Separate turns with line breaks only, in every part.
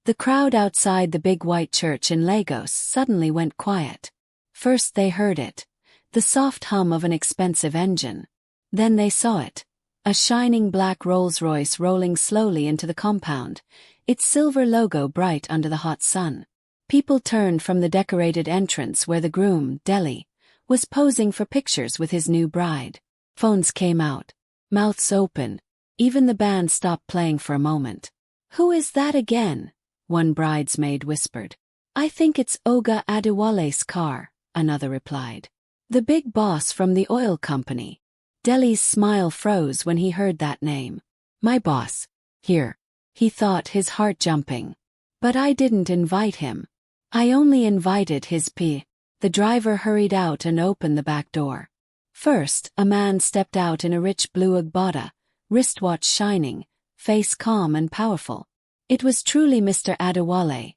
The crowd outside the big white church in Lagos suddenly went quiet. First they heard it, the soft hum of an expensive engine. Then they saw it, a shining black Rolls-Royce rolling slowly into the compound, its silver logo bright under the hot sun. People turned from the decorated entrance where the groom, Delhi, was posing for pictures with his new bride. Phones came out, mouths open. Even the band stopped playing for a moment. "Who is that again?" one bridesmaid whispered. "I think it's Oga Adewale's car," another replied. "The big boss from the oil company." Delhi's smile froze when he heard that name. "My boss. Here," he thought, his heart jumping. "But I didn't invite him. I only invited his P." The driver hurried out and opened the back door. First, a man stepped out in a rich blue agbada, wristwatch shining, face calm and powerful. It was truly Mr. Adewale,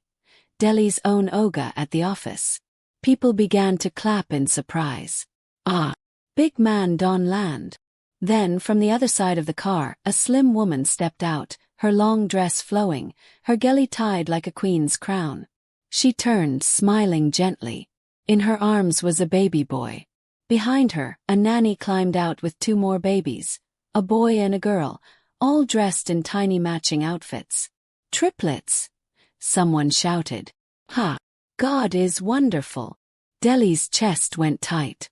Delhi's own Oga at the office. People began to clap in surprise. "Ah, big man Don Land." Then, from the other side of the car, a slim woman stepped out, her long dress flowing, her geli tied like a queen's crown. She turned, smiling gently. In her arms was a baby boy. Behind her, a nanny climbed out with two more babies, a boy and a girl, all dressed in tiny matching outfits. "Triplets!" someone shouted. "Ha! God is wonderful." Delhi's chest went tight.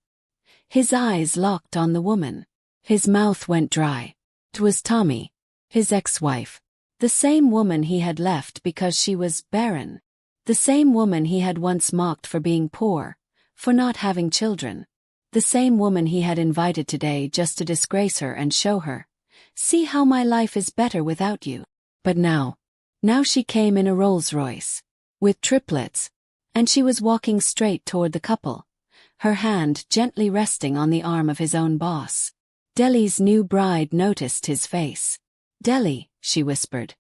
His eyes locked on the woman. His mouth went dry. It was Tommy, his ex-wife. The same woman he had left because she was barren. The same woman he had once mocked for being poor, for not having children. The same woman he had invited today just to disgrace her and show her, "See how my life is better without you." But now she came in a Rolls-Royce, with triplets, and she was walking straight toward the couple, her hand gently resting on the arm of his own boss. Delhi's new bride noticed his face. "Delhi," she whispered,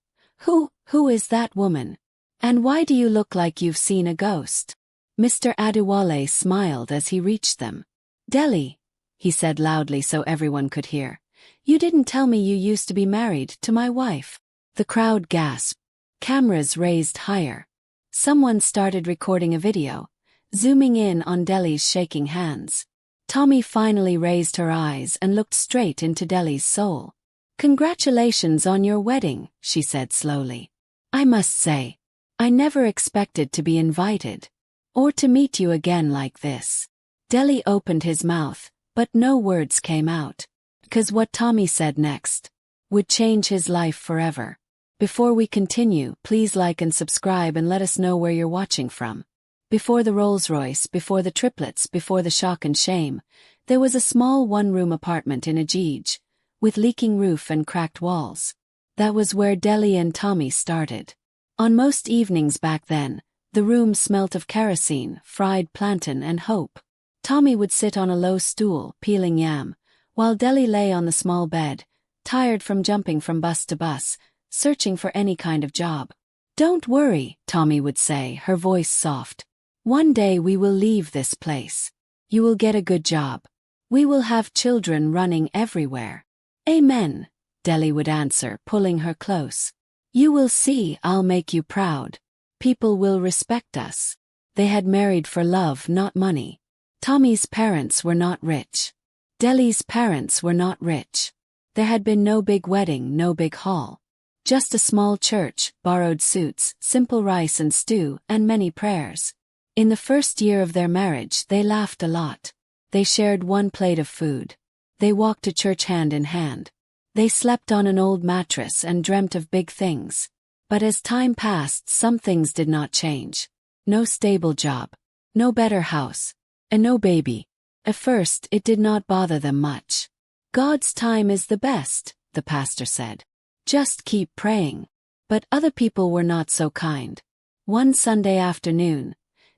Who is that woman? And why do you look like you've seen a ghost?" Mr. Adewale smiled as he reached them. "Delhi," he said loudly so everyone could hear, "you didn't tell me you used to be married to my wife." The crowd gasped. Cameras raised higher. Someone started recording a video, zooming in on Delhi's shaking hands. Tommy finally raised her eyes and looked straight into Delhi's soul. "Congratulations on your wedding," she said slowly. "I must say, I never expected to be invited, or to meet you again like this." Delhi opened his mouth, but no words came out, because what Tommy said next would change his life forever. Before we continue, please like and subscribe and let us know where you're watching from. Before the Rolls-Royce, before the triplets, before the shock and shame, there was a small one-room apartment in Ajij, with leaking roof and cracked walls. That was where Delhi and Tommy started. On most evenings back then, the room smelt of kerosene, fried plantain and hope. Tommy would sit on a low stool, peeling yam, while Delhi lay on the small bed, tired from jumping from bus to bus, searching for any kind of job. "Don't worry," Tommy would say, her voice soft. "One day we will leave this place. You will get a good job. We will have children running everywhere." "Amen," Delhi would answer, pulling her close. "You will see, I'll make you proud. People will respect us." They had married for love, not money. Tommy's parents were not rich. Delhi's parents were not rich. There had been no big wedding, no big hall. Just a small church, borrowed suits, simple rice and stew, and many prayers. In the first year of their marriage, they laughed a lot. They shared one plate of food. They walked to church hand in hand. They slept on an old mattress and dreamt of big things. But as time passed, some things did not change. No stable job, no better house, and no baby. At first, it did not bother them much. "God's time is the best," the pastor said. "Just keep praying." But other people were not so kind. One Sunday afternoon,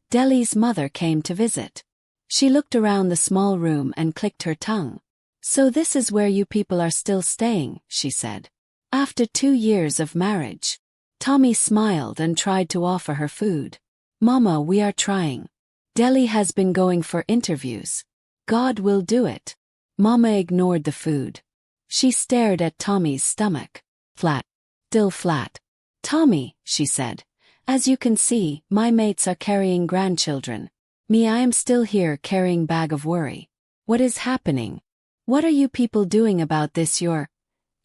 Delhi's mother came to visit. She looked around the small room and clicked her tongue. "So this is where you people are still staying," she said. "After 2 years of marriage." Tommy smiled and tried to offer her food. "Mama, we are trying. Delhi has been going for interviews. God will do it." Mama ignored the food. She stared at Tommy's stomach. Flat. Still flat. "Tommy," she said, As you can see, my mates are carrying grandchildren. Me, I am still here carrying bag of worry. What is happening? What are you people doing about this your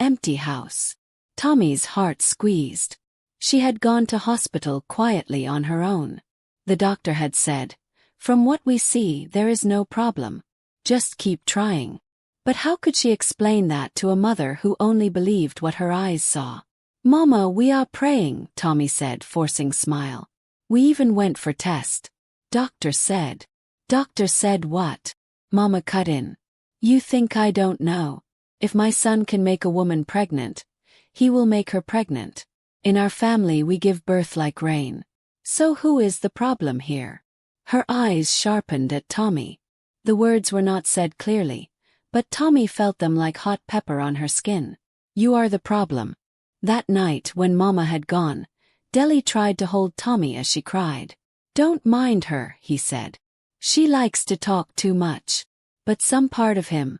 empty house? Tommy's heart squeezed. She had gone to hospital quietly on her own. The doctor had said, "From what we see, there is no problem. Just keep trying." But how could she explain that to a mother who only believed what her eyes saw? "Mama, we are praying," Tommy said, forcing smile. "We even went for test." Doctor said. Doctor said what? Mama cut in. "You think I don't know? If my son can make a woman pregnant, he will make her pregnant. In our family we give birth like rain. So who is the problem here?" Her eyes sharpened at Tommy. The words were not said clearly, but Tommy felt them like hot pepper on her skin. "You are the problem." That night when Mama had gone, Deli tried to hold Tommy as she cried. "Don't mind her," he said. "She likes to talk too much." But some part of him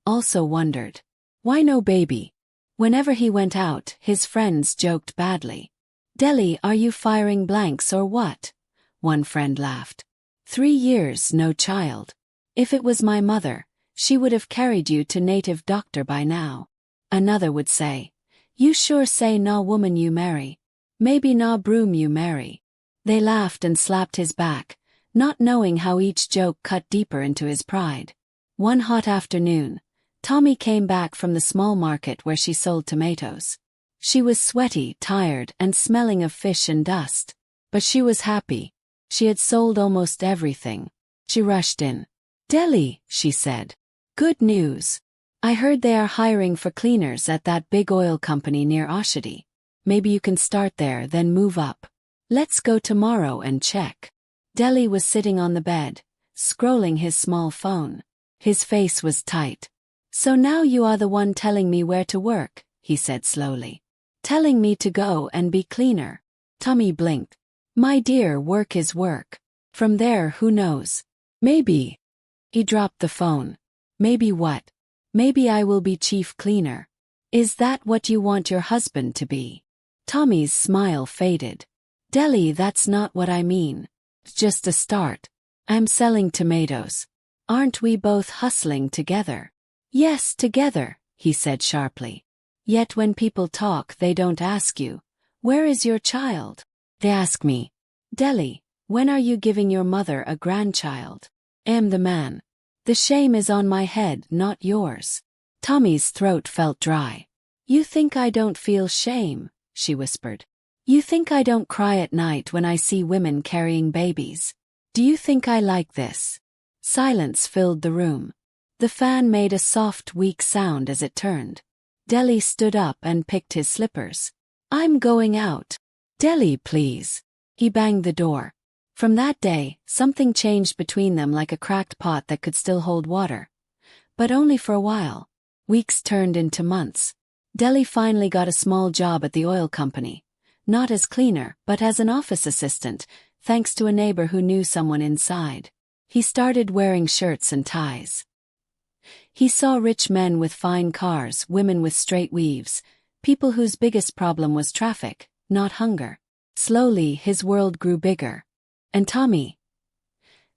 also wondered, why no baby? Whenever he went out, his friends joked badly. "Deli, are you firing blanks or what?" One friend laughed. 3 years, no child. If it was my mother, she would have carried you to native doctor by now. Another would say, "You sure say na woman you marry. Maybe na broom you marry." They laughed and slapped his back, not knowing how each joke cut deeper into his pride. One hot afternoon, Tommy came back from the small market where she sold tomatoes. She was sweaty, tired, and smelling of fish and dust. But she was happy. She had sold almost everything. She rushed in. "Deli," she said. "Good news. I heard they are hiring for cleaners at that big oil company near Oshodi. Maybe you can start there, then move up. Let's go tomorrow and check." Deli was sitting on the bed, scrolling his small phone. His face was tight. "So now you are the one telling me where to work," he said slowly. "Telling me to go and be cleaner." Tommy blinked. "My dear, work is work. From there, who knows? Maybe." He dropped the phone. "Maybe what? Maybe I will be chief cleaner." "Is that what you want your husband to be?" Tommy's smile faded. "Deli, that's not what I mean. It's just a start. I'm selling tomatoes. Aren't we both hustling together?" "Yes, together," he said sharply. "Yet when people talk, they don't ask you, 'Where is your child?' They ask me, 'Deli, when are you giving your mother a grandchild?' Am the man. The shame is on my head, not yours." Tommy's throat felt dry. "You think I don't feel shame?" she whispered. "You think I don't cry at night when I see women carrying babies? Do you think I like this?" Silence filled the room. The fan made a soft, weak sound as it turned. Deli stood up and picked his slippers. "I'm going out." "Deli, please." He banged the door. From that day, something changed between them like a cracked pot that could still hold water. But only for a while. Weeks turned into months. Deli finally got a small job at the oil company. Not as cleaner, but as an office assistant, thanks to a neighbor who knew someone inside. He started wearing shirts and ties. He saw rich men with fine cars, women with straight weaves, people whose biggest problem was traffic, not hunger. Slowly, his world grew bigger. And Tommy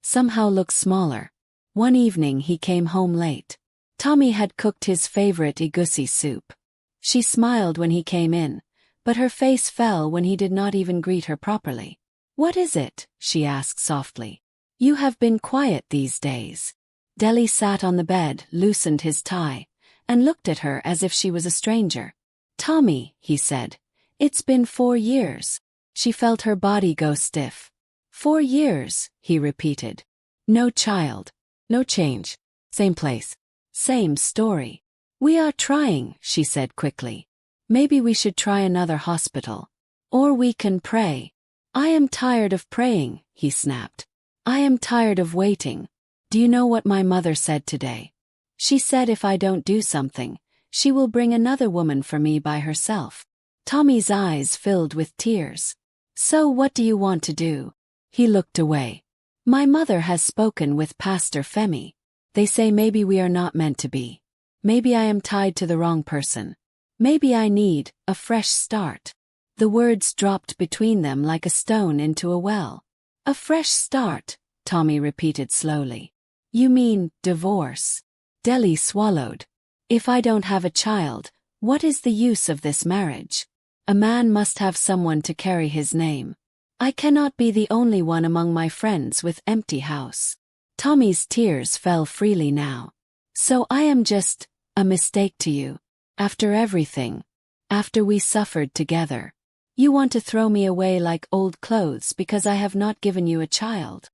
somehow looked smaller. One evening he came home late. Tommy had cooked his favorite egusi soup. She smiled when he came in, but her face fell when he did not even greet her properly. "What is it?" she asked softly. "You have been quiet these days." Deli sat on the bed, loosened his tie, and looked at her as if she was a stranger. "Tommy," he said, "it's been 4 years." She felt her body go stiff. 4 years, he repeated. No child. No change. Same place. Same story. "We are trying," she said quickly. "Maybe we should try another hospital. Or we can pray." "I am tired of praying," he snapped. "I am tired of waiting. Do you know what my mother said today? She said if I don't do something, she will bring another woman for me by herself." Tommy's eyes filled with tears. "So what do you want to do?" He looked away. "My mother has spoken with Pastor Femi. They say maybe we are not meant to be. Maybe I am tied to the wrong person. Maybe I need a fresh start." The words dropped between them like a stone into a well. A fresh start, Tommy repeated slowly. You mean, divorce? Deli swallowed. If I don't have a child, what is the use of this marriage? A man must have someone to carry his name. I cannot be the only one among my friends with empty house. Tommy's tears fell freely now. So I am just a mistake to you. After everything. After we suffered together. You want to throw me away like old clothes because I have not given you a child.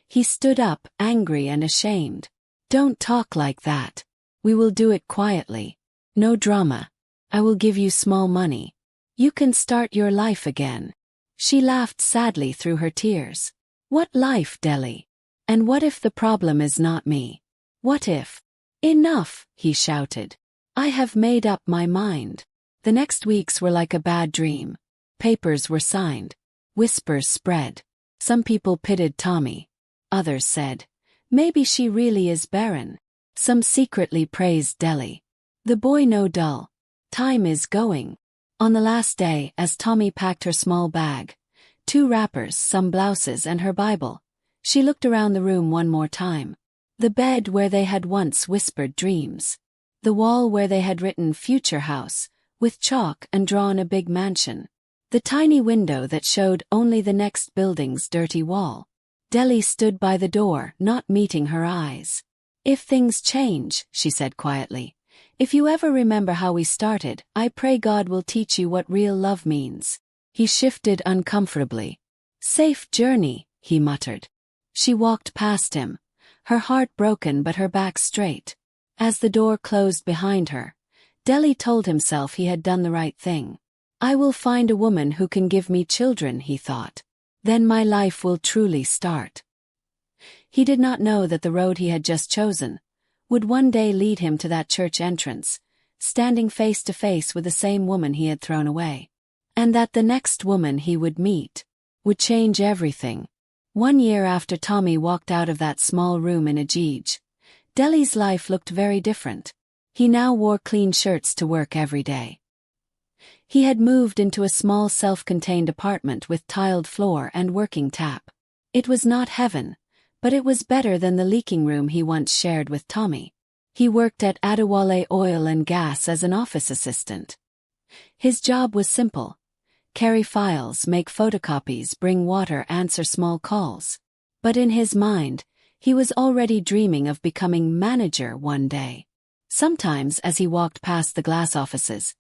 He stood up, angry and ashamed. Don't talk like that. We will do it quietly. No drama. I will give you small money. You can start your life again. She laughed sadly through her tears. What life, Deli? And what if the problem is not me? What if? Enough, he shouted. I have made up my mind. The next weeks were like a bad dream. Papers were signed. Whispers spread. Some people pitied Tommy. Others said, maybe she really is barren. Some secretly praised Deli. The boy no dull. Time is going. On the last day, as Tommy packed her small bag, 2 wrappers, some blouses and her Bible, she looked around the room one more time. The bed where they had once whispered dreams. The wall where they had written future house, with chalk and drawn a big mansion. The tiny window that showed only the next building's dirty wall. Deli stood by the door, not meeting her eyes. If things change, she said quietly, if you ever remember how we started, I pray God will teach you what real love means. He shifted uncomfortably. Safe journey, he muttered. She walked past him, her heart broken but her back straight. As the door closed behind her, Deli told himself he had done the right thing. I will find a woman who can give me children, he thought. Then my life will truly start. He did not know that the road he had just chosen would one day lead him to that church entrance, standing face to face with the same woman he had thrown away. And that the next woman he would meet would change everything. 1 year after Tommy walked out of that small room in Ajij, Deli's life looked very different. He now wore clean shirts to work every day. He had moved into a small self-contained apartment with tiled floor and working tap. It was not heaven, but it was better than the leaking room he once shared with Tommy. He worked at Adewale Oil and Gas as an office assistant. His job was simple. Carry files, make photocopies, bring water, answer small calls. But in his mind, he was already dreaming of becoming manager one day. Sometimes as he walked past the glass offices,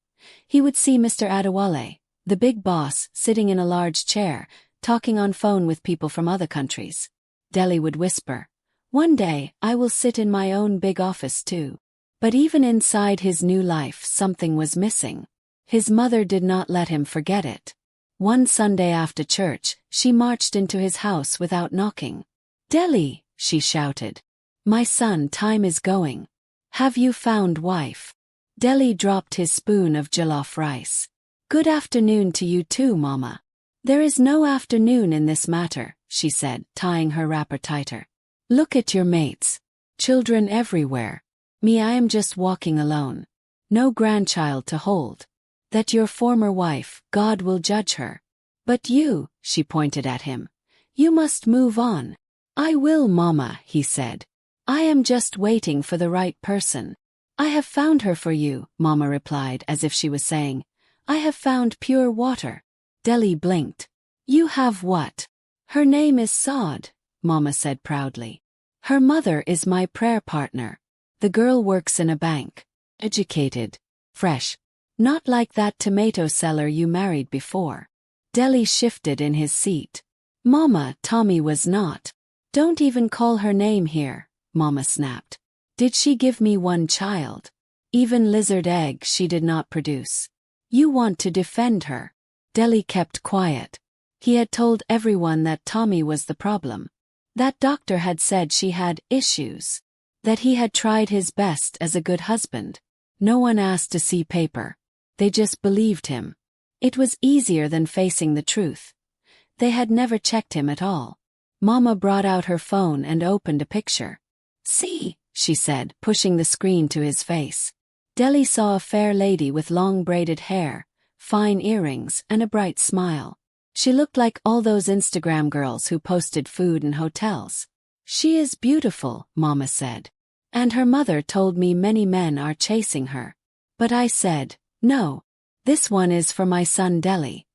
he would see Mr. Adewale, the big boss, sitting in a large chair, talking on phone with people from other countries. Deli would whisper, one day I will sit in my own big office too. But even inside his new life something was missing. His mother did not let him forget it. One Sunday after church, she marched into his house without knocking. Deli, she shouted. My son, time is going. Have you found wife? Deli dropped his spoon of jollof rice. Good afternoon to you too, Mama. There is no afternoon in this matter, she said, tying her wrapper tighter. Look at your mates. Children everywhere. Me, I am just walking alone. No grandchild to hold. That your former wife, God will judge her. But you, she pointed at him. You must move on. I will, Mama, he said. I am just waiting for the right person. I have found her for you, Mama replied as if she was saying, I have found pure water. Deli blinked. You have what? Her name is Saad, Mama said proudly. Her mother is my prayer partner. The girl works in a bank. Educated. Fresh. Not like that tomato seller you married before. Deli shifted in his seat. Mama, Tommy was not. Don't even call her name here, Mama snapped. Did she give me one child? Even lizard egg she did not produce. You want to defend her. Deli kept quiet. He had told everyone that Tommy was the problem. That doctor had said she had issues. That he had tried his best as a good husband. No one asked to see paper. They just believed him. It was easier than facing the truth. They had never checked him at all. Mama brought out her phone and opened a picture. See, she said, pushing the screen to his face. Deli saw a fair lady with long braided hair, fine earrings, and a bright smile. She looked like all those Instagram girls who posted food and hotels. "She is beautiful," Mama said. "And her mother told me many men are chasing her." But I said, "No. This one is for my son Deli.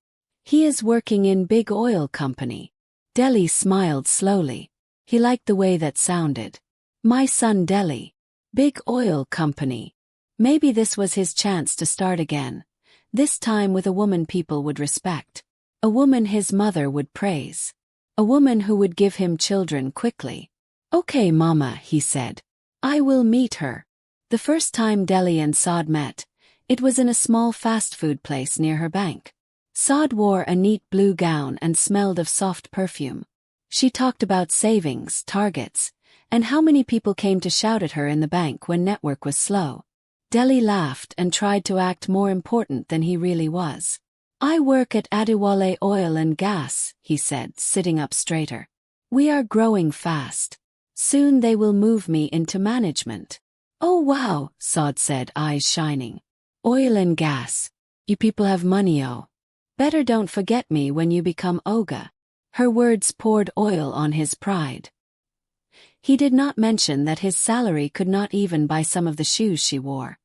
He is working in big oil company." Deli smiled slowly. He liked the way that sounded. My son Deli. Big oil company. Maybe this was his chance to start again. This time with a woman people would respect. A woman his mother would praise. A woman who would give him children quickly. "Okay, Mama," he said. "I will meet her." The first time Deli and Saad met, it was in a small fast food place near her bank. Saad wore a neat blue gown and smelled of soft perfume. She talked about savings, targets, and how many people came to shout at her in the bank when network was slow. Deli laughed and tried to act more important than he really was. "I work at Adiwale Oil and Gas," he said, sitting up straighter. "We are growing fast. Soon they will move me into management." "Oh wow," Saad said, eyes shining. "Oil and gas. You people have money, oh. Better don't forget me when you become Oga." Her words poured oil on his pride. He did not mention that his salary could not even buy some of the shoes she wore.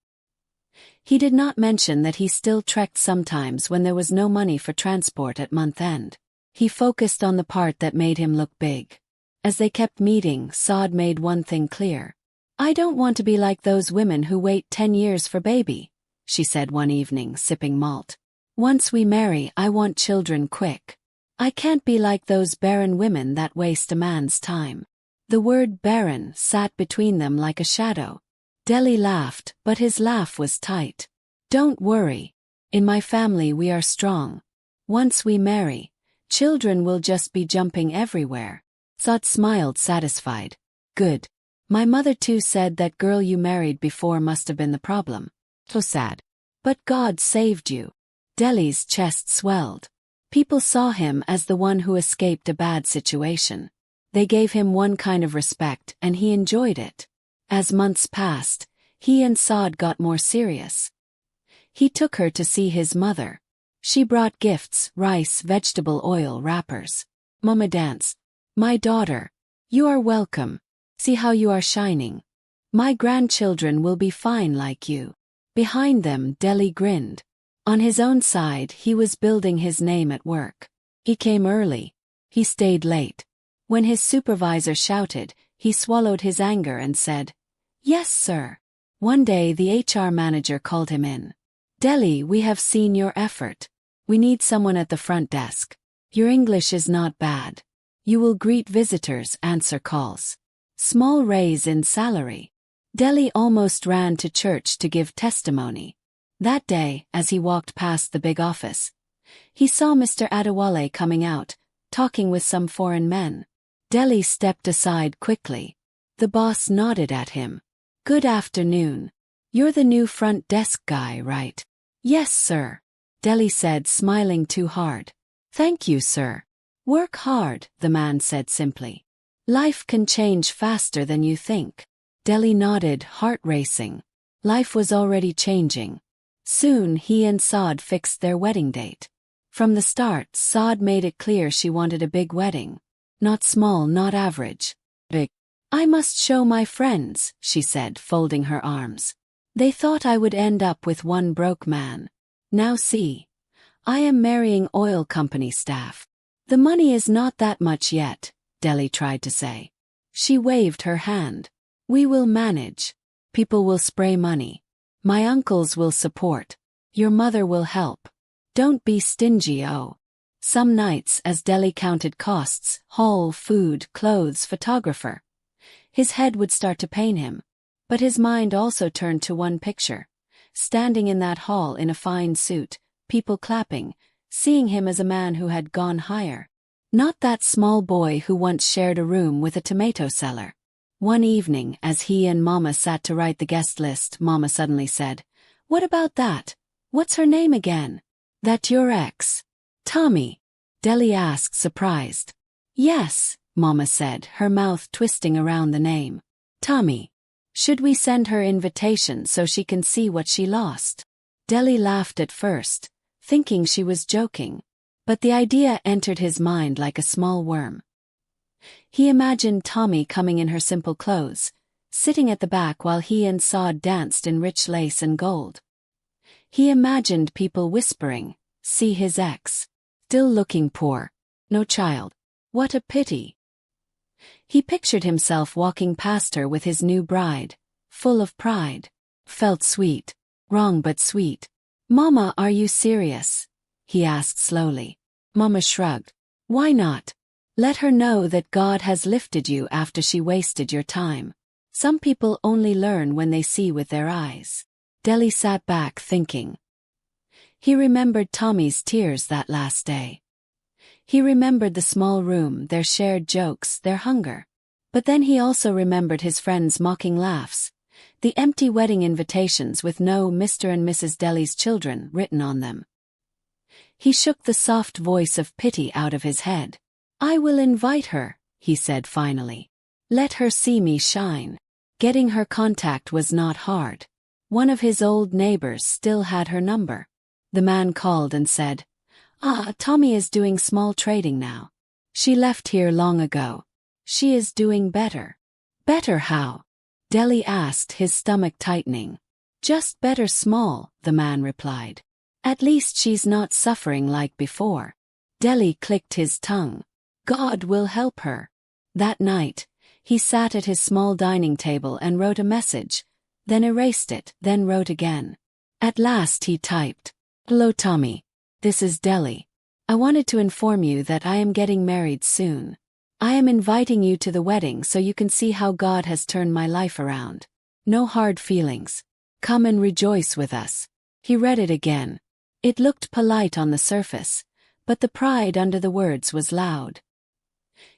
He did not mention that he still trekked sometimes when there was no money for transport at month end. He focused on the part that made him look big. As they kept meeting, Saad made one thing clear. "I don't want to be like those women who wait 10 years for baby," she said one evening, sipping malt. "Once we marry, I want children quick. I can't be like those barren women that waste a man's time." The word barren sat between them like a shadow. Deli laughed, but his laugh was tight. "Don't worry. In my family we are strong. Once we marry, children will just be jumping everywhere." Saad smiled satisfied. "Good. My mother too said that girl you married before must have been the problem." So sad. "But God saved you." Deli's chest swelled. People saw him as the one who escaped a bad situation. They gave him one kind of respect and he enjoyed it. As months passed, he and Saad got more serious. He took her to see his mother. She brought gifts, rice, vegetable oil wrappers. Mama danced. "My daughter, you are welcome. See how you are shining. My grandchildren will be fine like you." Behind them, Deli grinned. On his own side, he was building his name at work. He came early. He stayed late. When his supervisor shouted, he swallowed his anger and said, "Yes, sir." One day the HR manager called him in. "Deli, we have seen your effort. We need someone at the front desk. Your English is not bad. You will greet visitors, answer calls. Small raise in salary." Deli almost ran to church to give testimony. That day, as he walked past the big office, he saw Mr. Adewale coming out, talking with some foreign men. Deli stepped aside quickly. The boss nodded at him. "Good afternoon. You're the new front desk guy, right?" "Yes, sir," Deli said, smiling too hard. "Thank you, sir." "Work hard," the man said simply. "Life can change faster than you think." Deli nodded, heart racing. Life was already changing. Soon he and Saad fixed their wedding date. From the start, Saad made it clear she wanted a big wedding. Not small, not average. Big. "I must show my friends," she said, folding her arms. "They thought I would end up with one broke man. Now see. I am marrying oil company staff. The money is not that much yet," Deli tried to say. She waved her hand. "We will manage. People will spray money. My uncles will support. Your mother will help. Don't be stingy, oh." Some nights, as Deli counted costs, hall, food, clothes, photographer, his head would start to pain him. But his mind also turned to one picture. Standing in that hall in a fine suit, people clapping, seeing him as a man who had gone higher. Not that small boy who once shared a room with a tomato seller. One evening, as he and Mama sat to write the guest list, Mama suddenly said, "What about that? What's her name again?" "That your ex?" "Tommy?" Deli asked, surprised. "Yes," Mama said, her mouth twisting around the name. "Tommy. Should we send her invitation so she can see what she lost?" Deli laughed at first, thinking she was joking. But the idea entered his mind like a small worm. He imagined Tommy coming in her simple clothes, sitting at the back while he and Sod danced in rich lace and gold. He imagined people whispering, "See his ex. Still looking poor. No child. What a pity." He pictured himself walking past her with his new bride, full of pride. Felt sweet. Wrong but sweet. "Mama, are you serious?" he asked slowly. Mama shrugged. "Why not? Let her know that God has lifted you after she wasted your time. Some people only learn when they see with their eyes." Deli sat back thinking. He remembered Tommy's tears that last day. He remembered the small room, their shared jokes, their hunger. But then he also remembered his friends' mocking laughs, the empty wedding invitations with no Mr. and Mrs. Deli's children written on them. He shook the soft voice of pity out of his head. "I will invite her," he said finally. "Let her see me shine." Getting her contact was not hard. One of his old neighbors still had her number. The man called and said, Tommy is doing small trading now. She left here long ago. She is doing better." "Better how?" Deli asked, his stomach tightening. "Just better small," the man replied. "At least she's not suffering like before." Deli clicked his tongue. God will help her. That night, he sat at his small dining table and wrote a message, then erased it, then wrote again. At last he typed, "Hello Tommy. This is Deli. I wanted to inform you that I am getting married soon. I am inviting you to the wedding so you can see how God has turned my life around. No hard feelings. Come and rejoice with us." He read it again. It looked polite on the surface, but the pride under the words was loud.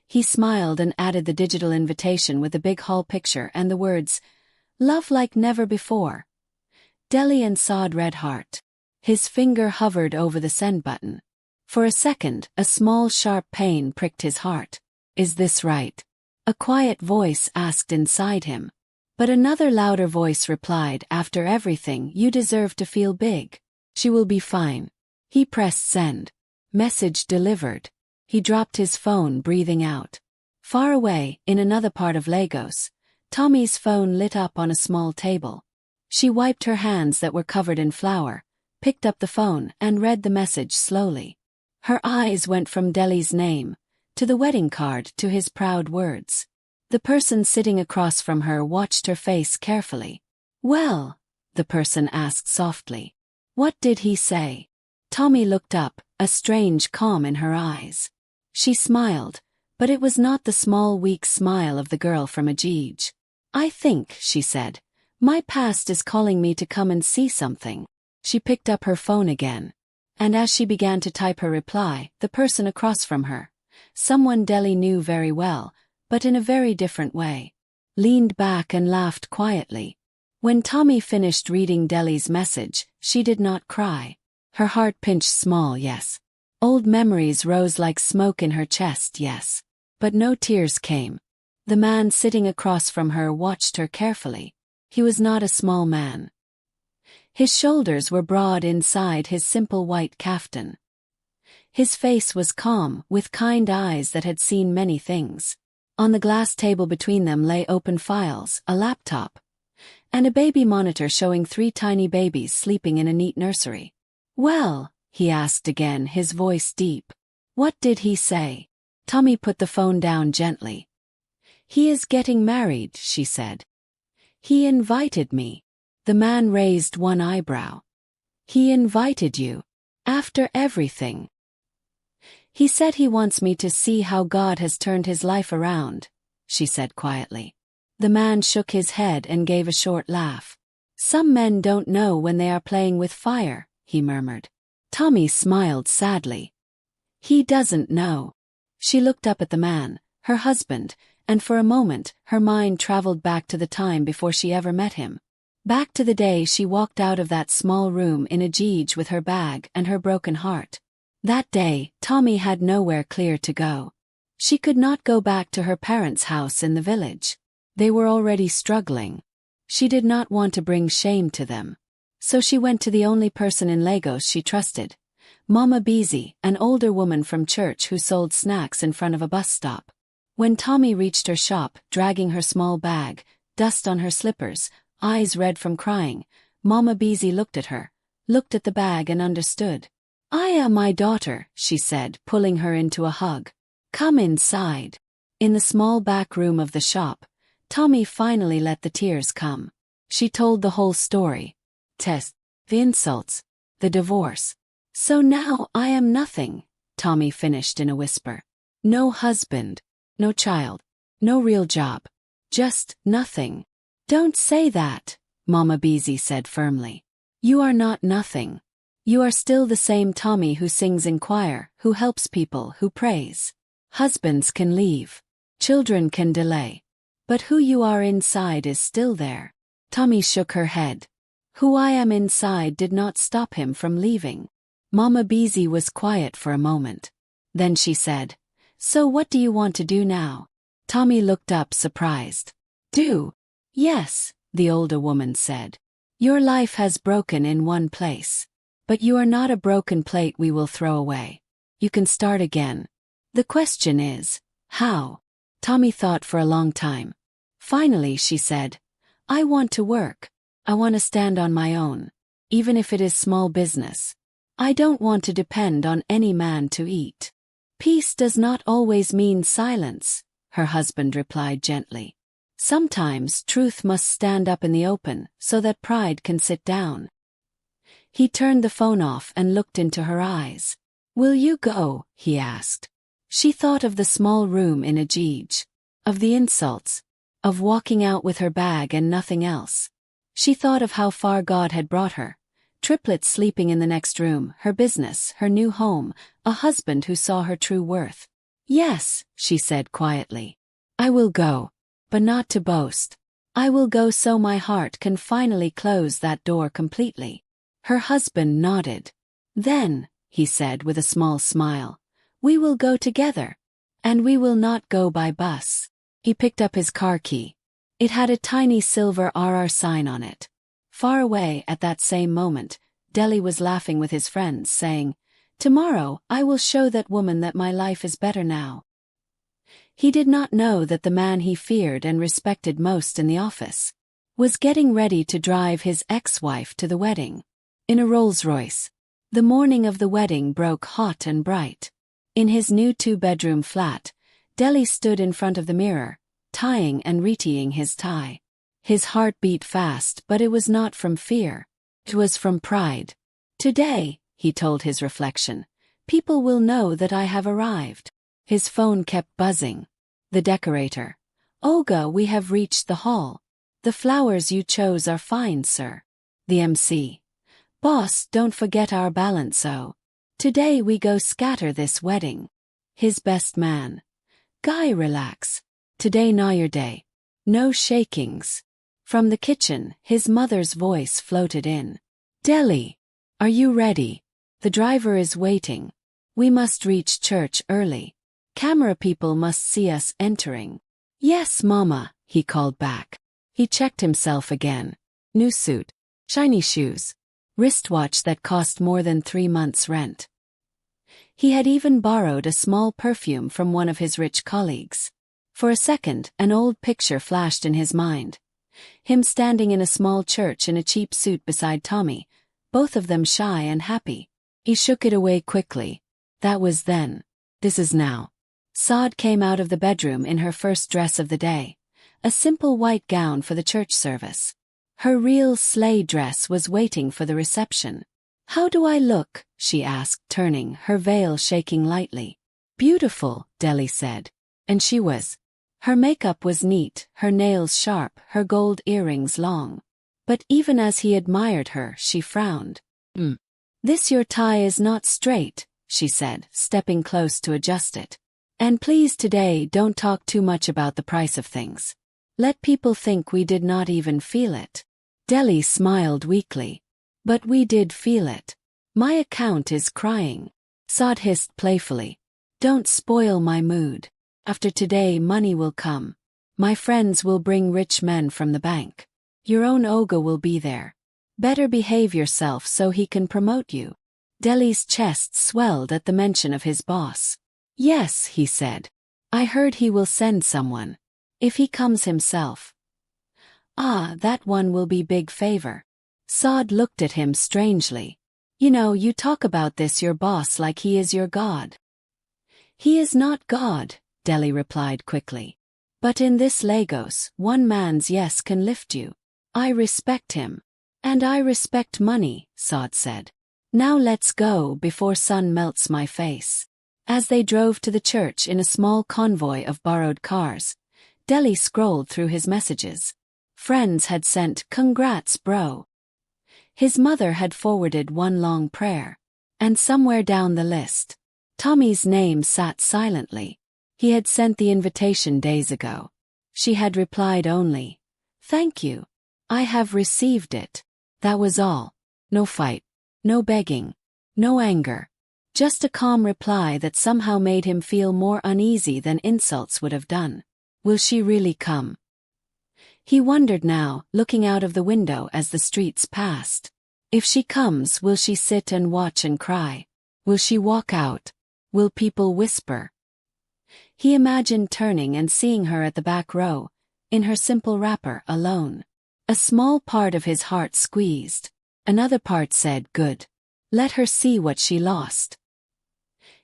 He smiled and added the digital invitation with a big hall picture and the words, "Love like never before. Deli and Sod Red Heart." His finger hovered over the send button. For a second, a small sharp pain pricked his heart. "Is this right?" a quiet voice asked inside him. But another louder voice replied, "After everything, you deserve to feel big. She will be fine." He pressed send. Message delivered. He dropped his phone, breathing out. Far away, in another part of Lagos, Tommy's phone lit up on a small table. She wiped her hands that were covered in flour, picked up the phone, and read the message slowly. Her eyes went from Deli's name, to the wedding card, to his proud words. The person sitting across from her watched her face carefully. "Well?" the person asked softly. "What did he say?" Tommy looked up, a strange calm in her eyes. She smiled, but it was not the small weak smile of the girl from Ajij. "I think," she said, "my past is calling me to come and see something." She picked up her phone again. And as she began to type her reply, the person across from her, someone Deli knew very well, but in a very different way, leaned back and laughed quietly. When Tommy finished reading Deli's message, she did not cry. Her heart pinched small, yes. Old memories rose like smoke in her chest, yes. But no tears came. The man sitting across from her watched her carefully. He was not a small man. His shoulders were broad inside his simple white kaftan. His face was calm, with kind eyes that had seen many things. On the glass table between them lay open files, a laptop, and a baby monitor showing 3 tiny babies sleeping in a neat nursery. "Well?" he asked again, his voice deep. "What did he say?" Tommy put the phone down gently. "He is getting married," she said. "He invited me." The man raised one eyebrow. "He invited you? After everything?" "He said he wants me to see how God has turned his life around," she said quietly. The man shook his head and gave a short laugh. "Some men don't know when they are playing with fire," he murmured. Tommy smiled sadly. "He doesn't know." She looked up at the man, her husband, and for a moment, her mind traveled back to the time before she ever met him. Back to the day she walked out of that small room in Ajij with her bag and her broken heart. That day, Tommy had nowhere clear to go. She could not go back to her parents' house in the village. They were already struggling. She did not want to bring shame to them. So she went to the only person in Lagos she trusted, Mama Beezy, an older woman from church who sold snacks in front of a bus stop. When Tommy reached her shop, dragging her small bag, dust on her slippers, eyes red from crying, Mama Beezy looked at her, looked at the bag and understood. "I am my daughter," she said, pulling her into a hug. "Come inside." In the small back room of the shop, Tommy finally let the tears come. She told the whole story. Tess, the insults, the divorce. "So now I am nothing," Tommy finished in a whisper. "No husband, no child, no real job. Just nothing." "Don't say that," Mama Beezy said firmly. "You are not nothing. You are still the same Tommy who sings in choir, who helps people, who prays. Husbands can leave. Children can delay. But who you are inside is still there." Tommy shook her head. "Who I am inside did not stop him from leaving." Mama Beezy was quiet for a moment. Then she said, "So what do you want to do now?" Tommy looked up surprised. "Do?" "Yes," the older woman said. "Your life has broken in one place. But you are not a broken plate we will throw away. You can start again. The question is, how?" Tommy thought for a long time. Finally she said, "I want to work. I want to stand on my own. Even if it is small business. I don't want to depend on any man to eat." "Peace does not always mean silence," her husband replied gently. "Sometimes truth must stand up in the open so that pride can sit down." He turned the phone off and looked into her eyes. "Will you go?" he asked. She thought of the small room in Ajij, of the insults, of walking out with her bag and nothing else. She thought of how far God had brought her. Triplets sleeping in the next room, her business, her new home, a husband who saw her true worth. "Yes," she said quietly. "I will go. But not to boast. I will go so my heart can finally close that door completely." Her husband nodded. "Then," he said with a small smile, "we will go together. And we will not go by bus." He picked up his car key. It had a tiny silver RR sign on it. Far away at that same moment, Deli was laughing with his friends, saying, "Tomorrow I will show that woman that my life is better now." He did not know that the man he feared and respected most in the office was getting ready to drive his ex-wife to the wedding. In a Rolls-Royce. The morning of the wedding broke hot and bright. In his new 2-bedroom flat, Deli stood in front of the mirror, tying and retying his tie. His heart beat fast, but it was not from fear. It was from pride. "Today," he told his reflection, "people will know that I have arrived." His phone kept buzzing. The decorator. "Olga, we have reached the hall. The flowers you chose are fine, sir." The MC. "Boss, don't forget our balance. Today we go scatter this wedding." His best man. "Guy, relax. Today not your day. No shakings." From the kitchen, his mother's voice floated in. "Deli, are you ready? The driver is waiting. We must reach church early. Camera people must see us entering." "Yes, Mama," he called back. He checked himself again. New suit. Shiny shoes. Wristwatch that cost more than 3 months' rent. He had even borrowed a small perfume from one of his rich colleagues. For a second, an old picture flashed in his mind. Him standing in a small church in a cheap suit beside Tommy, both of them shy and happy. He shook it away quickly. That was then. This is now. Saad came out of the bedroom in her first dress of the day. A simple white gown for the church service. Her real sleigh dress was waiting for the reception. "How do I look?" she asked, turning, her veil shaking lightly. "Beautiful," Deli said. And she was. Her makeup was neat, her nails sharp, her gold earrings long. But even as he admired her, she frowned. "This your tie is not straight," she said, stepping close to adjust it. "And please today don't talk too much about the price of things. Let people think we did not even feel it." Deli smiled weakly. "But we did feel it. My account is crying." Saad hissed playfully. "Don't spoil my mood. After today money will come. My friends will bring rich men from the bank. Your own Olga will be there. Better behave yourself so he can promote you." Deli's chest swelled at the mention of his boss. Yes, he said. I heard he will send someone. If he comes himself. Ah, that one will be big favor. Saad looked at him strangely. You know, you talk about this your boss like he is your god. He is not God, Deli replied quickly. But in this Lagos, one man's yes can lift you. I respect him. And I respect money, Saad said. Now let's go before sun melts my face. As they drove to the church in a small convoy of borrowed cars, Deli scrolled through his messages. Friends had sent, "Congrats, bro." His mother had forwarded one long prayer. And somewhere down the list, Tommy's name sat silently. He had sent the invitation days ago. She had replied only, "Thank you. I have received it." That was all. No fight. No begging. No anger. Just a calm reply that somehow made him feel more uneasy than insults would have done. Will she really come? He wondered now, looking out of the window as the streets passed. If she comes, will she sit and watch and cry? Will she walk out? Will people whisper? He imagined turning and seeing her at the back row, in her simple wrapper, alone. A small part of his heart squeezed. Another part said, good. Let her see what she lost.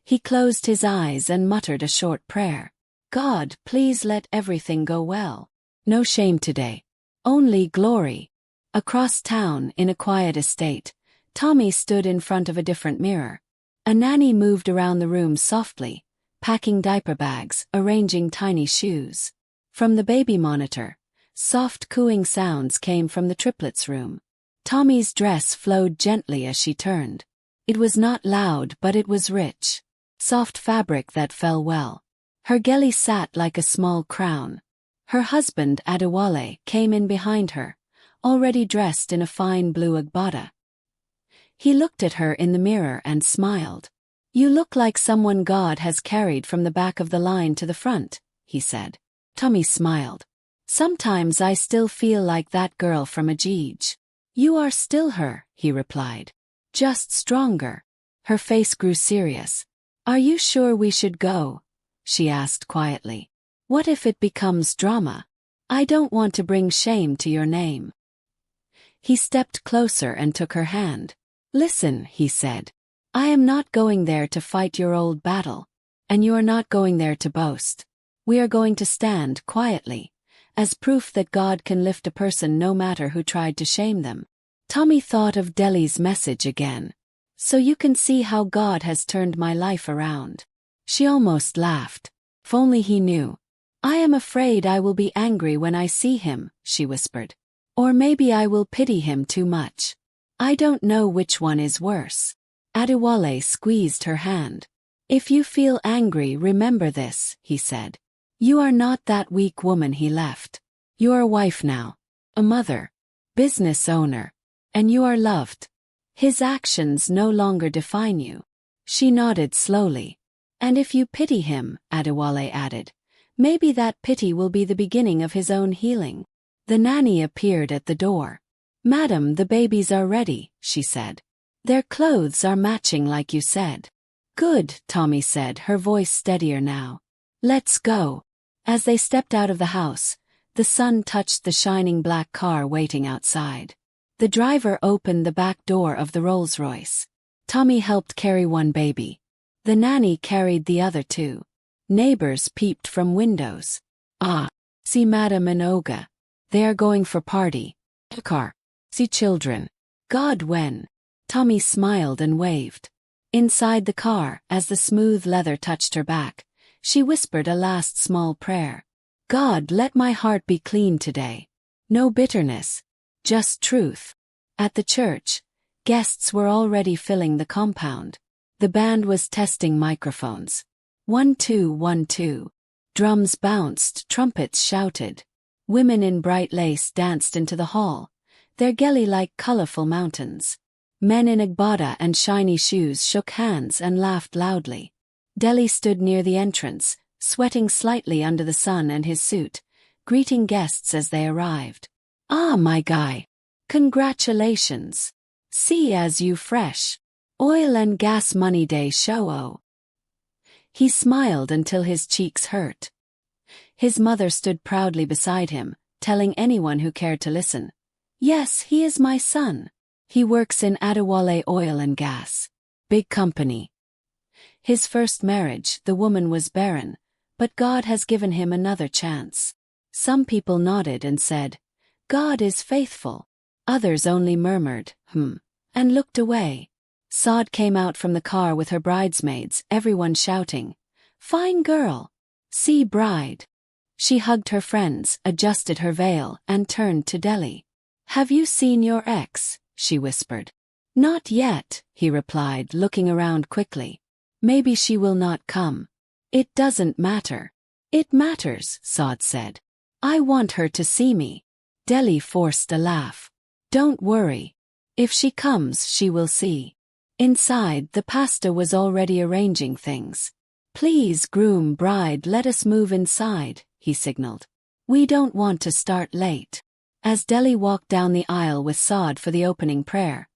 He closed his eyes and muttered a short prayer. God, please let everything go well. No shame today. Only glory. Across town, in a quiet estate, Tommy stood in front of a different mirror. A nanny moved around the room softly, packing diaper bags, arranging tiny shoes. From the baby monitor, soft cooing sounds came from the triplets' room. Tommy's dress flowed gently as she turned. It was not loud, but it was rich. Soft fabric that fell well. Her geli sat like a small crown. Her husband, Adewale, came in behind her, already dressed in a fine blue agbada. He looked at her in the mirror and smiled. You look like someone God has carried from the back of the line to the front, he said. Tommy smiled. Sometimes I still feel like that girl from Ajij. You are still her, he replied. Just stronger. Her face grew serious. Are you sure we should go? She asked quietly. What if it becomes drama? I don't want to bring shame to your name. He stepped closer and took her hand. Listen, he said. I am not going there to fight your old battle. And you are not going there to boast. We are going to stand quietly, as proof that God can lift a person no matter who tried to shame them. Tommy thought of Deli's message again. So you can see how God has turned my life around. She almost laughed. If only he knew. I am afraid I will be angry when I see him, she whispered. Or maybe I will pity him too much. I don't know which one is worse. Adewale squeezed her hand. If you feel angry, remember this, he said. You are not that weak woman he left. You are a wife now, a mother, business owner, and you are loved. His actions no longer define you. She nodded slowly. And if you pity him, Adewale added, maybe that pity will be the beginning of his own healing. The nanny appeared at the door. Madam, the babies are ready, she said. Their clothes are matching like you said. Good, Tommy said, her voice steadier now. Let's go. As they stepped out of the house, the sun touched the shining black car waiting outside. The driver opened the back door of the Rolls-Royce. Tommy helped carry one baby. The nanny carried the other two. Neighbors peeped from windows. Ah, see Madam and Oga. They are going for party. Car. See children. God when. Tommy smiled and waved. Inside the car, as the smooth leather touched her back, she whispered a last small prayer. God, let my heart be clean today. No bitterness. Just truth. At the church, guests were already filling the compound. The band was testing microphones. 1 2 1 2. Drums bounced, trumpets shouted. Women in bright lace danced into the hall, their geli like colorful mountains. Men in agbada and shiny shoes shook hands and laughed loudly. Deli stood near the entrance, sweating slightly under the sun and his suit, greeting guests as they arrived. Ah, my guy. Congratulations. See as you fresh. Oil and gas money day show. He smiled until his cheeks hurt. His mother stood proudly beside him, telling anyone who cared to listen. Yes, he is my son. He works in Adewale Oil and Gas. Big company. His first marriage, the woman was barren, but God has given him another chance. Some people nodded and said, God is faithful. Others only murmured, and looked away. Saad came out from the car with her bridesmaids, everyone shouting, Fine girl! See bride! She hugged her friends, adjusted her veil, and turned to Delhi. Have you seen your ex? She whispered. Not yet, he replied, looking around quickly. Maybe she will not come. It doesn't matter. It matters, Saad said. I want her to see me. Delhi forced a laugh. Don't worry. If she comes, she will see. Inside, the pastor was already arranging things. Please, groom, bride, let us move inside, he signaled. We don't want to start late. As Delhi walked down the aisle with Saad for the opening prayer,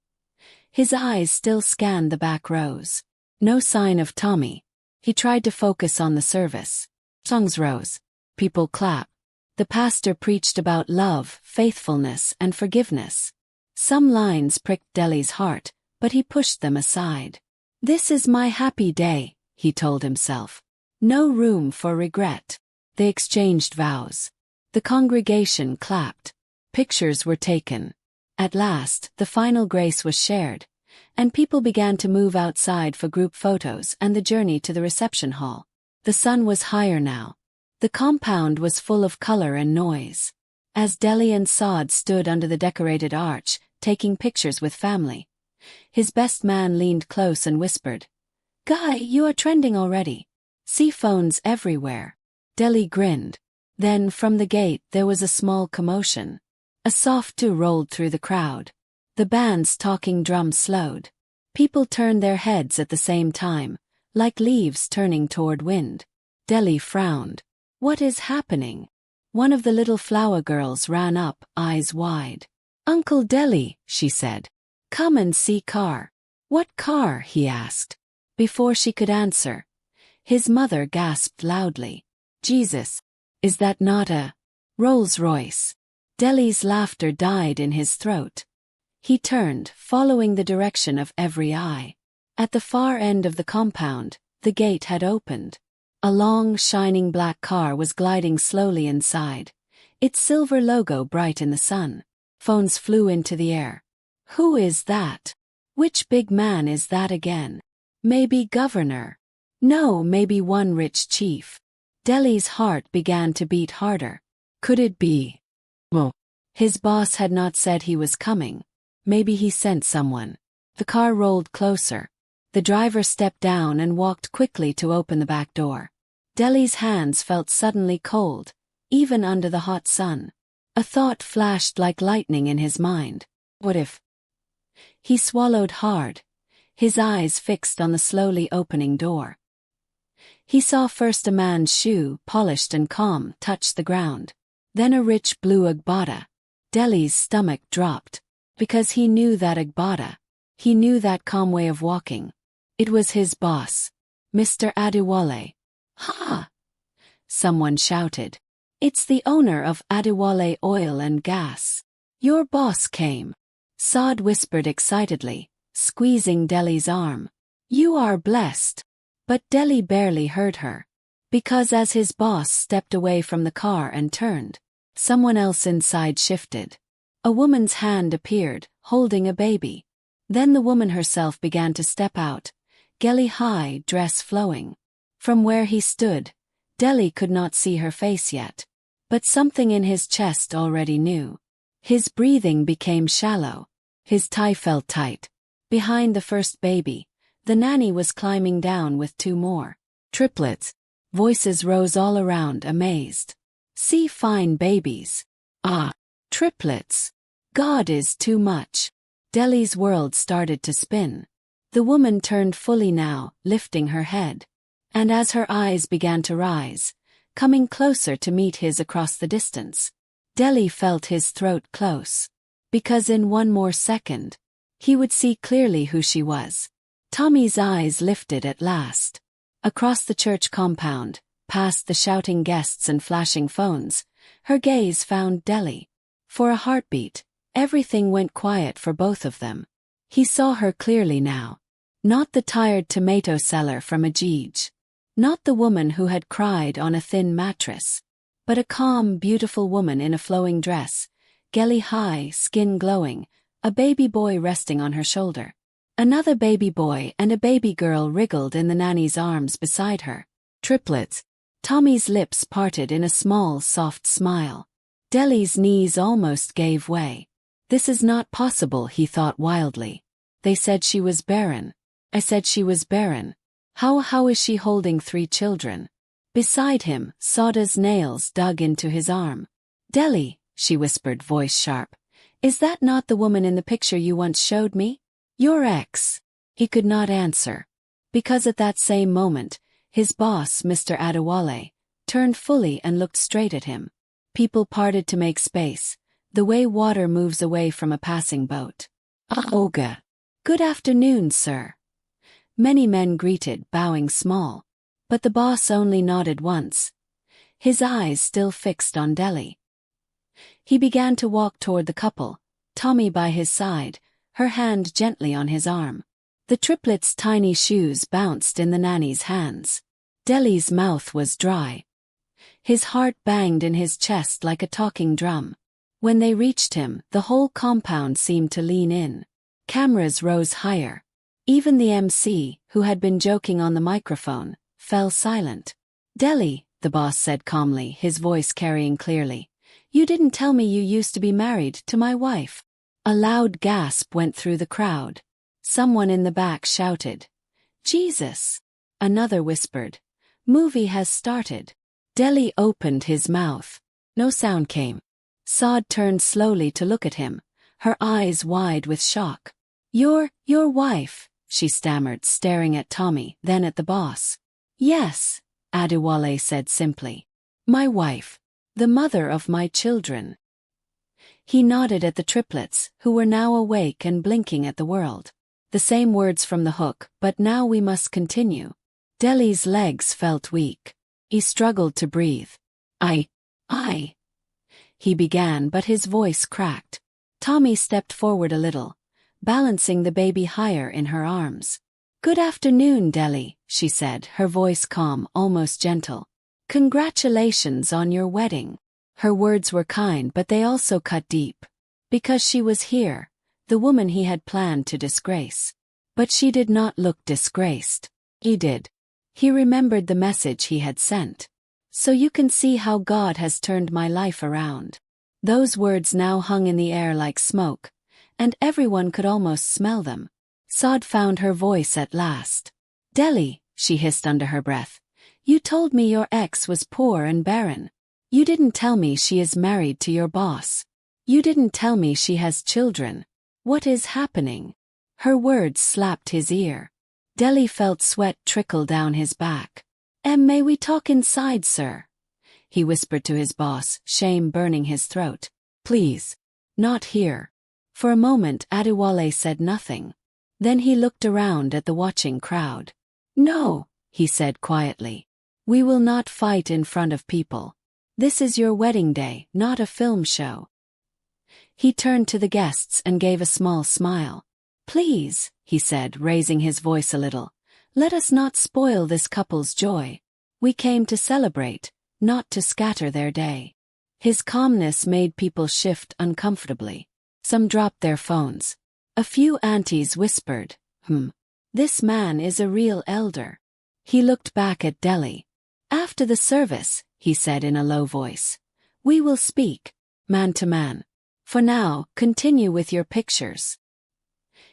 his eyes still scanned the back rows. No sign of Tommy. He tried to focus on the service. Songs rose. People clapped. The pastor preached about love, faithfulness, and forgiveness. Some lines pricked Delhi's heart, but he pushed them aside. This is my happy day, he told himself. No room for regret. They exchanged vows. The congregation clapped. Pictures were taken. At last, the final grace was shared, and people began to move outside for group photos and the journey to the reception hall. The sun was higher now. The compound was full of color and noise. As Delhi and Saad stood under the decorated arch, taking pictures with family, his best man leaned close and whispered, Guy, you are trending already. See phones everywhere. Delhi grinned. Then, from the gate, there was a small commotion. A soft doo rolled through the crowd. The band's talking drum slowed. People turned their heads at the same time, like leaves turning toward wind. Delhi frowned. What is happening? One of the little flower girls ran up, eyes wide. Uncle Delhi, she said. Come and see car. What car? He asked. Before she could answer, his mother gasped loudly. Jesus, is that not a Rolls-Royce? Delhi's laughter died in his throat. He turned, following the direction of every eye. At the far end of the compound, the gate had opened. A long, shining black car was gliding slowly inside, its silver logo bright in the sun. Phones flew into the air. Who is that? Which big man is that again? Maybe governor. No, maybe one rich chief. Delhi's heart began to beat harder. Could it be? Well, his boss had not said he was coming. Maybe he sent someone. The car rolled closer. The driver stepped down and walked quickly to open the back door. Delhi's hands felt suddenly cold, even under the hot sun. A thought flashed like lightning in his mind. What if? He swallowed hard, his eyes fixed on the slowly opening door. He saw first a man's shoe, polished and calm, touch the ground. Then a rich blue agbada. Delhi's stomach dropped. Because he knew that agbada. He knew that calm way of walking. It was his boss, Mr. Adewale. Ha! Someone shouted. It's the owner of Adewale Oil and Gas. Your boss came. Saad whispered excitedly, squeezing Delhi's arm. You are blessed. But Delhi barely heard her. Because as his boss stepped away from the car and turned, someone else inside shifted. A woman's hand appeared, holding a baby. Then the woman herself began to step out, Delhi high, dress flowing. From where he stood, Delhi could not see her face yet. But something in his chest already knew. His breathing became shallow. His tie felt tight. Behind the first baby, the nanny was climbing down with two more. Triplets. Voices rose all around, amazed. See fine babies. Ah, triplets. God is too much. Delhi's world started to spin. The woman turned fully now, lifting her head. And as her eyes began to rise, coming closer to meet his across the distance, Delhi felt his throat close. Because in one more second, he would see clearly who she was. Tommy's eyes lifted at last. Across the church compound, past the shouting guests and flashing phones, her gaze found Deli. For a heartbeat, everything went quiet for both of them. He saw her clearly now. Not the tired tomato seller from Ajij. Not the woman who had cried on a thin mattress. But a calm, beautiful woman in a flowing dress, gelly high, skin glowing, a baby boy resting on her shoulder. Another baby boy and a baby girl wriggled in the nanny's arms beside her. Triplets. Tommy's lips parted in a small, soft smile. Deli's knees almost gave way. This is not possible, he thought wildly. They said she was barren. I said she was barren. How is she holding 3 children? Beside him, Sada's nails dug into his arm. Deli, she whispered, voice sharp. Is that not the woman in the picture you once showed me? Your ex. He could not answer. Because at that same moment, his boss, Mr. Adewale, turned fully and looked straight at him. People parted to make space, the way water moves away from a passing boat. Oga. Good afternoon, sir. Many men greeted, bowing small. But the boss only nodded once, his eyes still fixed on Deli. He began to walk toward the couple, Tommy by his side, her hand gently on his arm. The triplets' tiny shoes bounced in the nanny's hands. Deli's mouth was dry. His heart banged in his chest like a talking drum. When they reached him, the whole compound seemed to lean in. Cameras rose higher. Even the MC, who had been joking on the microphone, fell silent. Deli, the boss said calmly, his voice carrying clearly. You didn't tell me you used to be married to my wife. A loud gasp went through the crowd. Someone in the back shouted, Jesus! Another whispered, Movie has started. Deli opened his mouth. No sound came. Saad turned slowly to look at him, her eyes wide with shock. Your wife, she stammered, staring at Tommy, then at the boss. Yes, Adewale said simply. My wife. The mother of my children. He nodded at the triplets, who were now awake and blinking at the world. The same words from the hook, but now we must continue. Deli's legs felt weak. He struggled to breathe. I. He began, but his voice cracked. Tommy stepped forward a little, balancing the baby higher in her arms. Good afternoon, Deli, she said, her voice calm, almost gentle. Congratulations on your wedding. Her words were kind, but they also cut deep. Because she was here, the woman he had planned to disgrace. But she did not look disgraced. He did. He remembered the message he had sent. So you can see how God has turned my life around. Those words now hung in the air like smoke, and everyone could almost smell them. Saad found her voice at last. Deli, she hissed under her breath. You told me your ex was poor and barren. You didn't tell me she is married to your boss. You didn't tell me she has children. What is happening? Her words slapped his ear. Deli felt sweat trickle down his back. May we talk inside, sir? He whispered to his boss, shame burning his throat. Please. Not here. For a moment Adewale said nothing. Then he looked around at the watching crowd. No, he said quietly. We will not fight in front of people. This is your wedding day, not a film show. He turned to the guests and gave a small smile. Please, he said, raising his voice a little. Let us not spoil this couple's joy. We came to celebrate, not to scatter their day. His calmness made people shift uncomfortably. Some dropped their phones. A few aunties whispered, This man is a real elder. He looked back at Deli. After the service, he said in a low voice, we will speak, man to man. For now, continue with your pictures.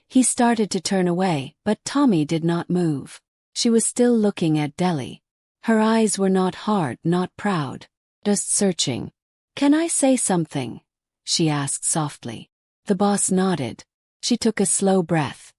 He started to turn away, but Tommy did not move. She was still looking at Deli. Her eyes were not hard, not proud, just searching. Can I say something? She asked softly. The boss nodded. She took a slow breath.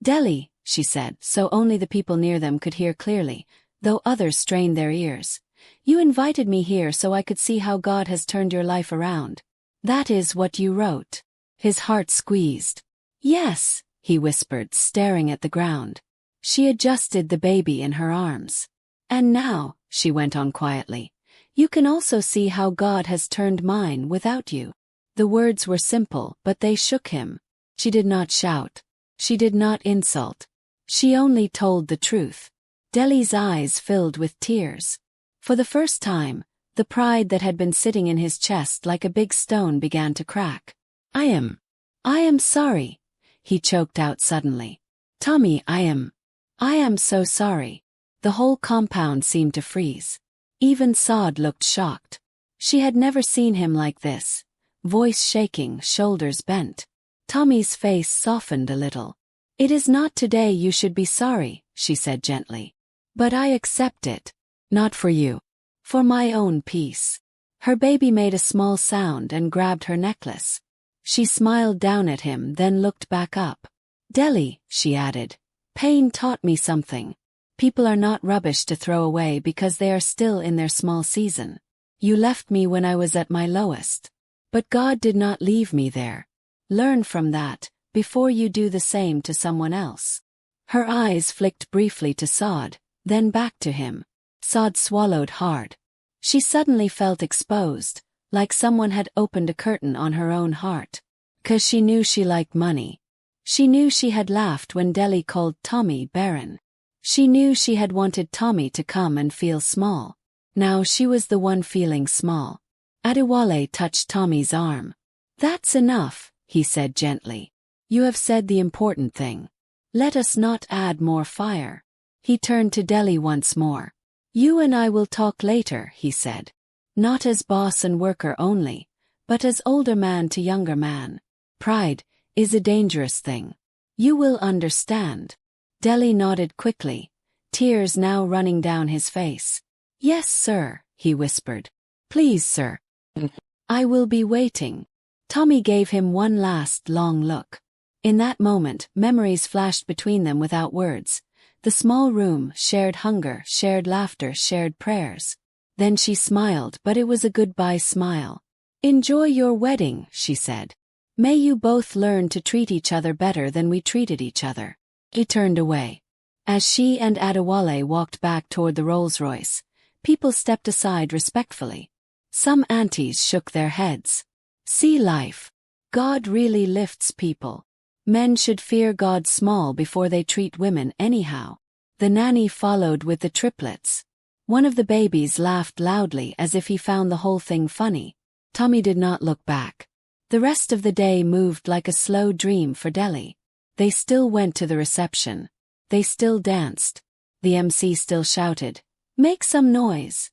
Deli, she said, so only the people near them could hear clearly, though others strained their ears. You invited me here so I could see how God has turned your life around. That is what you wrote. His heart squeezed. Yes, he whispered, staring at the ground. She adjusted the baby in her arms. And now, she went on quietly, you can also see how God has turned mine without you. The words were simple, but they shook him. She did not shout. She did not insult. She only told the truth. Deli's eyes filled with tears. For the first time, the pride that had been sitting in his chest like a big stone began to crack. I am sorry, he choked out suddenly. Tommy, I am so sorry. The whole compound seemed to freeze. Even Sod looked shocked. She had never seen him like this. Voice shaking, shoulders bent. Tommy's face softened a little. It is not today you should be sorry, she said gently. But I accept it. Not for you. For my own peace. Her baby made a small sound and grabbed her necklace. She smiled down at him, then looked back up. Deli, she added. Pain taught me something. People are not rubbish to throw away because they are still in their small season. You left me when I was at my lowest. But God did not leave me there. Learn from that, before you do the same to someone else. Her eyes flicked briefly to Sod, then back to him. Sod swallowed hard. She suddenly felt exposed, like someone had opened a curtain on her own heart. 'Cause she knew she liked money. She knew she had laughed when Deli called Tommy BARREN. She knew she had wanted Tommy to come and feel small. Now she was the one feeling small. Adewale touched Tommy's arm. That's enough, he said gently. You have said the important thing. Let us not add more fire. He turned to Deli once more. You and I will talk later, he said. Not as boss and worker only, but as older man to younger man. Pride is a dangerous thing. You will understand. Deli nodded quickly, tears now running down his face. Yes, sir, he whispered. Please, sir. I will be waiting. Tommy gave him one last long look. In that moment, memories flashed between them without words. The small room, shared hunger, shared laughter, shared prayers. Then she smiled, but it was a goodbye smile. Enjoy your wedding, she said. May you both learn to treat each other better than we treated each other. He turned away. As she and Adewale walked back toward the Rolls-Royce, people stepped aside respectfully. Some aunties shook their heads. See life. God really lifts people. Men should fear God small before they treat women anyhow. The nanny followed with the triplets. One of the babies laughed loudly as if he found the whole thing funny. Tommy did not look back. The rest of the day moved like a slow dream for Deli. They still went to the reception. They still danced. The MC still shouted, "Make some noise."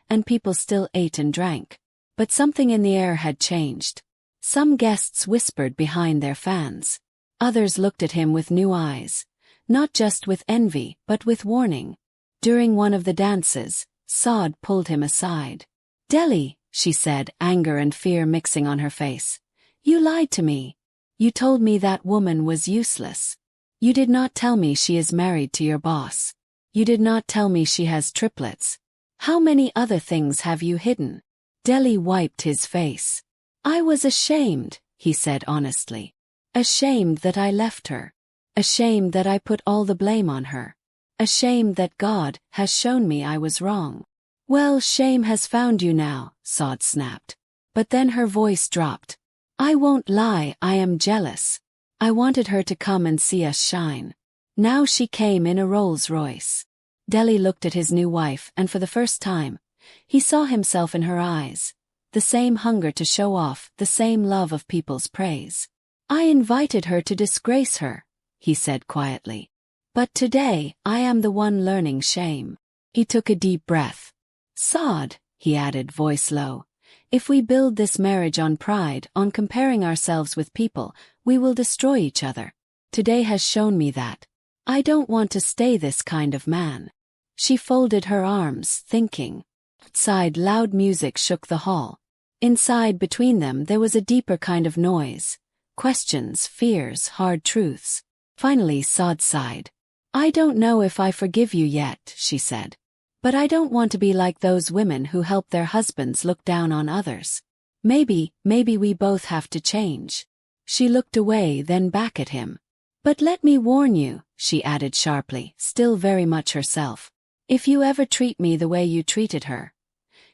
And people still ate and drank. But something in the air had changed. Some guests whispered behind their fans. Others looked at him with new eyes. Not just with envy, but with warning. During one of the dances, Sod pulled him aside. Deli, she said, anger and fear mixing on her face. You lied to me. You told me that woman was useless. You did not tell me she is married to your boss. You did not tell me she has triplets. How many other things have you hidden? Deli wiped his face. I was ashamed, he said honestly. Ashamed that I left her. Ashamed that I put all the blame on her. Ashamed that God has shown me I was wrong. Well, shame has found you now, Sod snapped. But then her voice dropped. I won't lie, I am jealous. I wanted her to come and see us shine. Now she came in a Rolls-Royce. Deli looked at his new wife, and for the first time, he saw himself in her eyes. The same hunger to show off, the same love of people's praise. I invited her to disgrace her, he said quietly. But today, I am the one learning shame. He took a deep breath. Sod, he added, voice low. If we build this marriage on pride, on comparing ourselves with people, we will destroy each other. Today has shown me that. I don't want to stay this kind of man. She folded her arms, thinking. Outside, loud music shook the hall. Inside, between them, there was a deeper kind of noise. Questions, fears, hard truths. Finally, Sod sighed. I don't know if I forgive you yet, she said. But I don't want to be like those women who help their husbands look down on others. Maybe we both have to change. She looked away, then back at him. But let me warn you, she added sharply, still very much herself. If you ever treat me the way you treated her,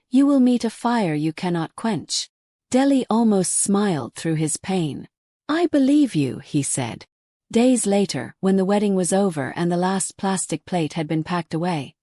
you will meet a fire you cannot quench. Deli almost smiled through his pain. I believe you, he said. Days later, when the wedding was over and the last plastic plate had been packed away,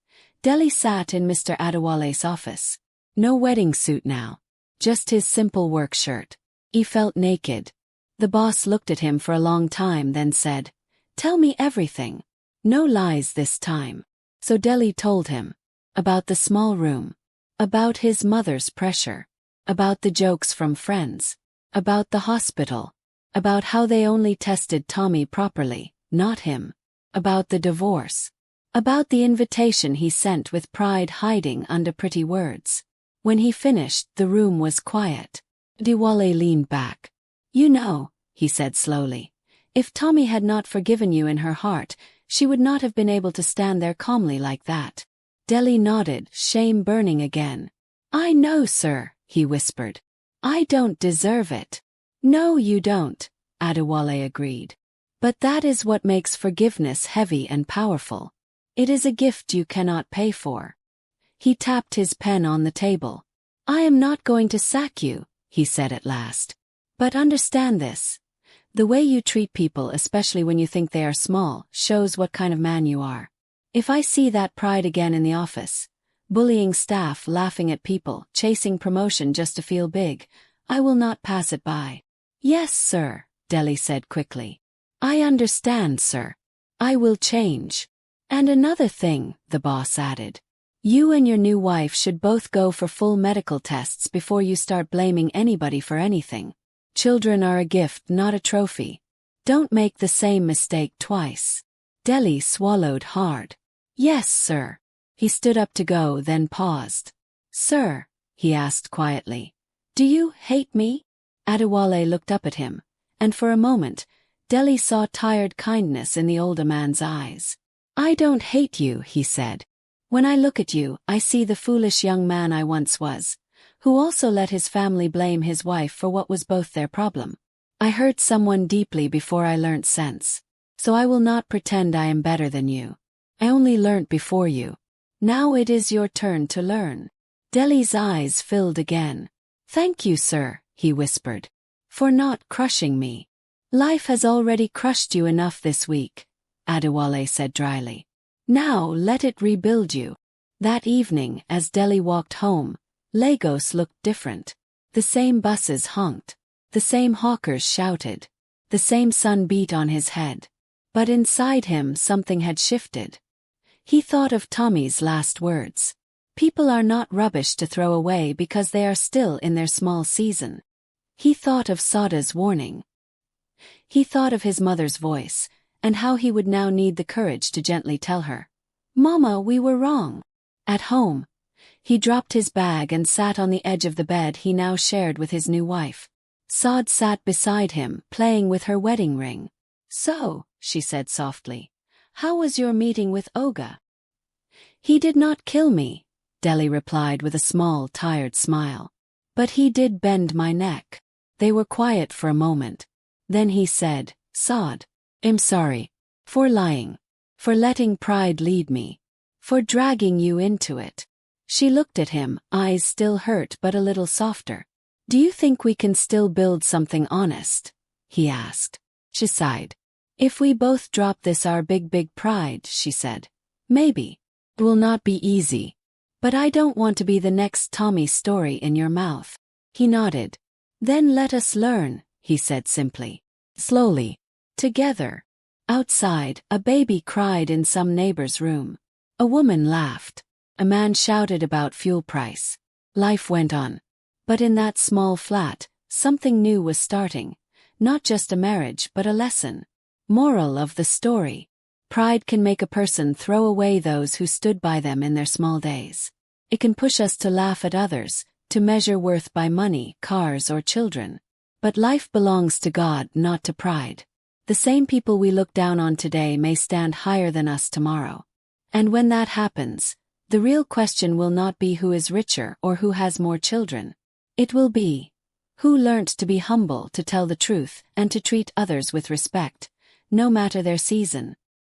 Deli sat in Mr. Adewale's office. No wedding suit now. Just his simple work shirt. He felt naked. The boss looked at him for a long time, then said, "Tell me everything. No lies this time." So Deli told him. About the small room. About his mother's pressure. About the jokes from friends. About the hospital. About how they only tested Tommy properly, not him. About the divorce. About the invitation he sent with pride hiding under pretty words. When he finished, the room was quiet. Adewale leaned back. You know, he said slowly, if Tommy had not forgiven you in her heart, she would not have been able to stand there calmly like that. Deli nodded, shame burning again. I know, sir, he whispered. I don't deserve it. No, you don't, Adewale agreed. But that is what makes forgiveness heavy and powerful. It is a gift you cannot pay for. He tapped his pen on the table. I am not going to sack you, he said at last. But understand this. The way you treat people, especially when you think they are small, shows what kind of man you are. If I see that pride again in the office, bullying staff, laughing at people, chasing promotion just to feel big, I will not pass it by. Yes, sir, Deli said quickly. I understand, sir. I will change. And another thing, the boss added. You and your new wife should both go for full medical tests before you start blaming anybody for anything. Children are a gift, not a trophy. Don't make the same mistake twice. Deli swallowed hard. Yes, sir. He stood up to go, then paused. Sir, he asked quietly, do you hate me? Adewale looked up at him, and for a moment, Deli saw tired kindness in the older man's eyes. I don't hate you, he said. When I look at you, I see the foolish young man I once was, who also let his family blame his wife for what was both their problem. I hurt someone deeply before I learnt sense, so I will not pretend I am better than you. I only learnt before you. Now it is your turn to learn. Deli's eyes filled again. Thank you, sir, he whispered, for not crushing me. Life has already crushed you enough this week, Adewale said dryly. Now let it rebuild you. That evening, as Deli walked home, Lagos looked different. The same buses honked. The same hawkers shouted. The same sun beat on his head. But inside him something had shifted. He thought of Tommy's last words. People are not rubbish to throw away because they are still in their small season. He thought of Sada's warning. He thought of his mother's voice, and how he would now need the courage to gently tell her, Mama, we were wrong. At home, he dropped his bag and sat on the edge of the bed he now shared with his new wife. Sad sat beside him, playing with her wedding ring. So, she said softly, how was your meeting with Oga? He did not kill me, Deli replied with a small, tired smile. But he did bend my neck. They were quiet for a moment. Then he said, Sad, I'm sorry. For lying. For letting pride lead me. For dragging you into it. She looked at him, eyes still hurt but a little softer. Do you think we can still build something honest? He asked. She sighed. If we both drop this our big pride, she said. Maybe. It will not be easy. But I don't want to be the next Tommy story in your mouth. He nodded. Then let us learn, he said simply. Slowly. Together. Outside, a baby cried in some neighbor's room. A woman laughed. A man shouted about fuel price. Life went on. But in that small flat, something new was starting. Not just a marriage but a lesson. Moral of the story. Pride can make a person throw away those who stood by them in their small days. It can push us to laugh at others, to measure worth by money, cars, or children. But life belongs to God, not to pride. The same people we look down on today may stand higher than us tomorrow. And when that happens, the real question will not be who is richer or who has more children. It will be, who learnt to be humble, to tell the truth, and to treat others with respect, no matter their season.